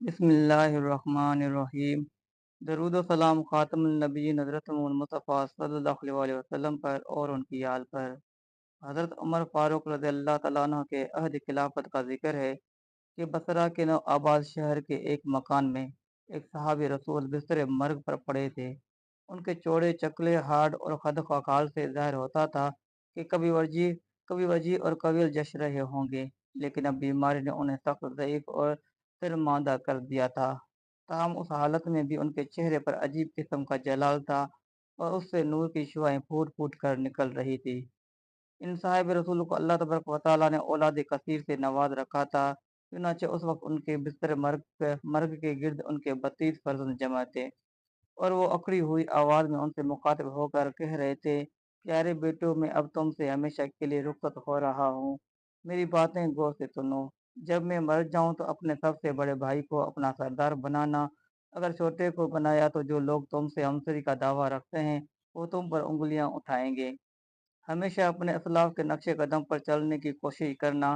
بسم اللہ الرحمن الرحیم۔ درود و سلام خاتم النبیین حضرت محمد مصطفیٰ صلی اللہ علیہ وسلم پر اور ان کی آل پر۔ حضرت عمر فاروق رضی اللہ تعالیٰ عنہ کے عہد خلافت کا ذکر ہے کہ بصرہ کے نو آباد شہر کے ایک مکان میں ایک صحابی رسول بستر مرگ پر پڑے تھے۔ ان کے چوڑے چکلے ہاڈ اور خد خال سے ظاہر ہوتا تھا کہ کبھی وجی اور قبیل جش رہے ہوں گے، لیکن اب بیماری نے انہیں سخت ضعیف اور سرماندہ کر دیا تھا۔ تاہم اس حالت میں بھی ان کے چہرے پر عجیب قسم کا جلال تھا اور اس سے نور کی شعائیں پھوٹ پھوٹ کر نکل رہی تھی۔ ان صاحب رسول کو اللہ تبارک و تعالیٰ نے اولاد کثیر سے نواز رکھا تھا، چنانچہ اس وقت ان کے بستر مرگ کے گرد ان کے 32 فرزند جمع تھے، اور وہ اکڑی ہوئی آواز میں ان سے مخاطب ہو کر کہہ رہے تھے، پیارے بیٹوں، میں اب تم سے ہمیشہ کے لیے رخصت ہو رہا ہوں، میری باتیں غور سے سنو۔ جب میں مر جاؤں تو اپنے سب سے بڑے بھائی کو اپنا سردار بنانا، اگر چھوٹے کو بنایا تو جو لوگ تم سے ہمسری کا دعویٰ رکھتے ہیں وہ تم پر انگلیاں اٹھائیں گے۔ ہمیشہ اپنے اسلاف کے نقش قدم پر چلنے کی کوشش کرنا،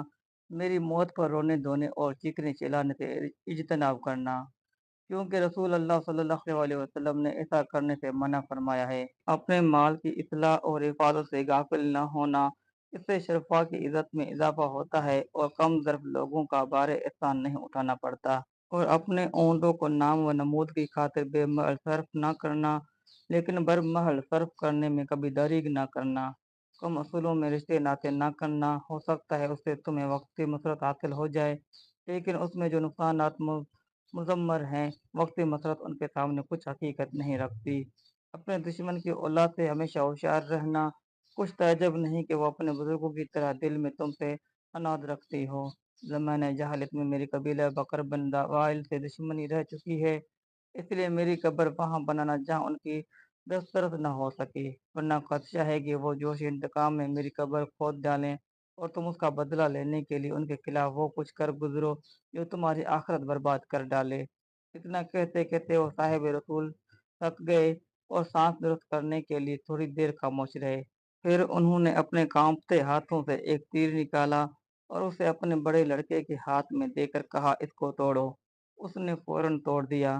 میری موت پر رونے دھونے اور چیخنے چلانے سے اجتناب کرنا، کیونکہ رسول اللہ صلی اللہ علیہ وسلم نے ایسا کرنے سے منع فرمایا ہے۔ اپنے مال کی اصلاح اور حفاظت سے غافل نہ ہونا، اس سے شرفا کی عزت میں اضافہ ہوتا ہے اور کم ظرف لوگوں کا بار احسان نہیں اٹھانا پڑتا۔ اور اپنے اونٹوں کو نام و نمود کی خاطر بے محل صرف نہ کرنا، لیکن بر محل صرف کرنے میں کبھی دریغ نہ کرنا۔ کم اصولوں میں رشتے ناطے نہ کرنا، ہو سکتا ہے اس سے تمہیں وقتی مسرت حاصل ہو جائے، لیکن اس میں جو نقصانات مضمر ہیں، وقتی مسرت ان کے سامنے کچھ حقیقت نہیں رکھتی۔ اپنے دشمن کی اولاد سے ہمیشہ ہوشیار رہنا، کچھ تعجب نہیں کہ وہ اپنے بزرگوں کی طرح دل میں تم سے اناد رکھتی ہو۔ زمانہ جہالت میں میری قبیلہ بکر بن وائل سے دشمنی رہ چکی ہے، اس لیے میری قبر وہاں بنانا جہاں ان کی دسترس نہ ہو سکے، ورنہ خدشہ ہے کہ وہ جوش انتقام میں میری قبر کھود ڈالیں اور تم اس کا بدلہ لینے کے لیے ان کے خلاف وہ کچھ کر گزرو جو تمہاری آخرت برباد کر ڈالے۔ اتنا کہتے کہتے وہ صاحب رسول تھک گئے اور سانس درست کرنے کے لیے تھوڑی دیر خاموش رہے۔ پھر انہوں نے اپنے کانپتے ہاتھوں سے ایک تیر نکالا اور اسے اپنے بڑے لڑکے کے ہاتھ میں دے کر کہا، اس کو توڑو۔ اس نے فوراً توڑ دیا۔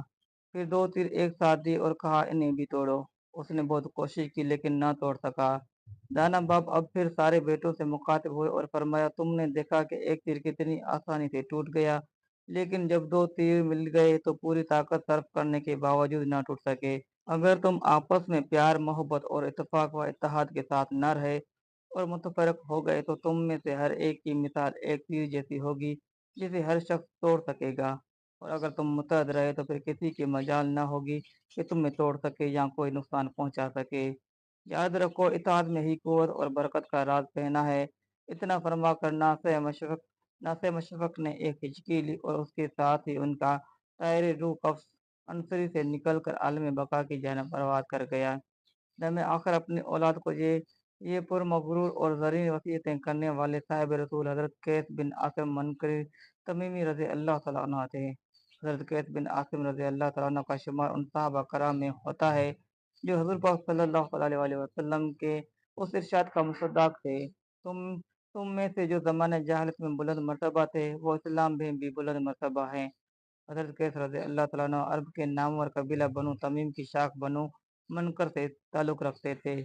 پھر دو تیر ایک ساتھ دی اور کہا، انہیں بھی توڑو۔ اس نے بہت کوشش کی لیکن نہ توڑ سکا۔ دانا باپ اب پھر سارے بیٹوں سے مخاطب ہوئے اور فرمایا، تم نے دیکھا کہ ایک تیر کتنی آسانی سے ٹوٹ گیا، لیکن جب دو تیر مل گئے تو پوری طاقت صرف کرنے کے باوجود نہ ٹوٹ سکے۔ اگر تم آپس میں پیار، محبت اور اتفاق و اتحاد کے ساتھ نہ رہے اور متفرق ہو گئے تو تم میں سے ہر ایک کی مثال ایک تیر جیسی ہوگی جسے ہر شخص توڑ سکے گا، اور اگر تم متحد رہے تو پھر کسی کی مجال نہ ہوگی کہ تمہیں توڑ سکے یا کوئی نقصان پہنچا سکے۔ یاد رکھو، اتحاد میں ہی قوت اور برکت کا راز پہنا ہے۔ اتنا فرما کر ناصر مشفق نے ایک ہچکی لی اور اس کے ساتھ ہی ان کا طائر روح قفس انصری سے نکل کر عالم بقا کی جانب پرواز کر گیا۔ دم آخر اپنی اولاد کو یہ پرمغرور اور زرین وصیتیں کرنے والے صاحب رسول حضرت قیس بن عاصم منکری تمیمی رضی اللہ تعالیٰ عنہ تھے۔ حضرت قیس بن عاصم رضی اللہ تعالیٰ عنہ کا شمار ان صحابہ کرام میں ہوتا ہے جو حضور پاک صلی اللہ علیہ وسلم کے اس ارشاد کا مصداق تھے، تم میں سے جو زمانہ جہالت میں بلند مرتبہ تھے وہ اسلام میں بھی بلند مرتبہ ہیں۔ حضرت قیس رضی اللہ تعالیٰ عنہ عرب کے نامور قبیلہ بنو تمیم کی شاخ بنو منکر سے تعلق رکھتے تھے۔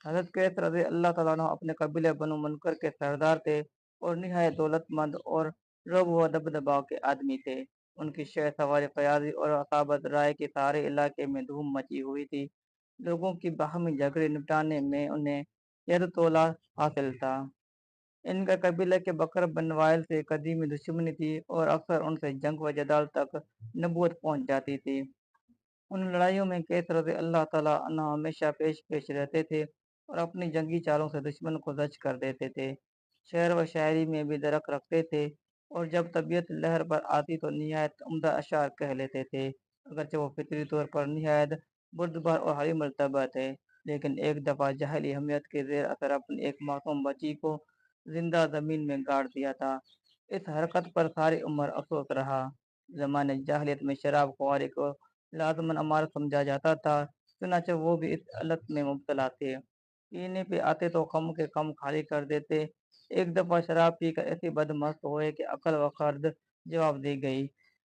حضرت قیس رضی اللہ تعالیٰ عنہ اپنے قبیلہ بنو منکر کے سردار تھے اور نہایت دولت مند اور رعب و دبدبا کے آدمی تھے۔ ان کی شہ سواری قیادی اور عصابت رائے کے سارے علاقے میں دھوم مچی ہوئی تھی۔ لوگوں کی باہمی جھگڑے نپٹانے میں انہیں ید تولا حاصل تھا۔ ان کا قبیلہ کے بکر بن وائل سے قدیمی دشمنی تھی اور اکثر ان سے جنگ و جدال تک نبوت پہنچ جاتی تھی۔ ان لڑائیوں میں قیس رضی اللہ تعالیٰ عنہ ہمیشہ پیش رہتے تھے اور اپنی جنگی چالوں سے دشمن کو زج کر دیتے تھے۔ شعر و شاعری میں بھی درک رکھتے تھے اور جب طبیعت لہر پر آتی تو نہایت عمدہ اشعار کہہ لیتے تھے۔ اگرچہ وہ فطری طور پر نہایت بردبار اور حلیم مرتبہ تھے، لیکن ایک دفعہ جاہلی حمیت کے زیر اثر اپنی ایک معصوم بچی کو زندہ زمین میں گاڑ دیا تھا۔ اس حرکت پر ساری عمر افسوس رہا۔ زمانے جاہلیت میں شراب خواری کو لازماً امارت سمجھا جاتا تھا، چنانچہ وہ بھی اس علت میں مبتلا تھے۔ پینے پہ آتے تو کم کے کم خالی کر دیتے۔ ایک دفعہ شراب پی کر ایسی بدمست ہوئے کہ عقل و خرد جواب دی گئی۔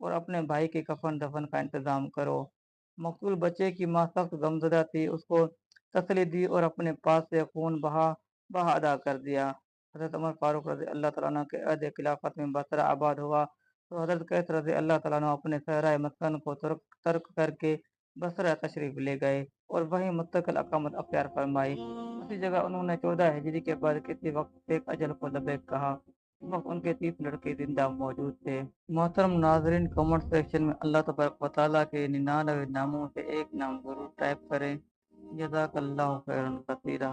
اور اپنے بھائی کے کفن دفن کا انتظام کرو۔ مقتول بچے کی ماں سخت غمزدہ تھی، اس کو تسلی دی اور اپنے پاس سے خون بہا ادا کر دیا۔ حضرت عمر فاروق رضی اللہ تعالیٰ عنہ کے عہد خلافت میں بصرہ آباد ہوا تو حضرت قیس رضی اللہ تعالیٰ عنہ اپنے صحرائے مسکن کو ترک کر کے بصرہ تشریف لے گئے اور وہیں مستقل اقامت اختیار فرمائی۔ اسی جگہ انہوں نے 14 ہجری کے بعد کسی وقت ایک اجل کو لبیک کہا۔ اس وقت ان کے 30 لڑکے زندہ موجود تھے۔ محترم ناظرین، کمنٹ سیکشن میں اللہ تبارک و تعالیٰ کے 99 ناموں سے ایک نام ضرور ٹائپ کریں۔ جزاک اللہ خیرا کثیرا۔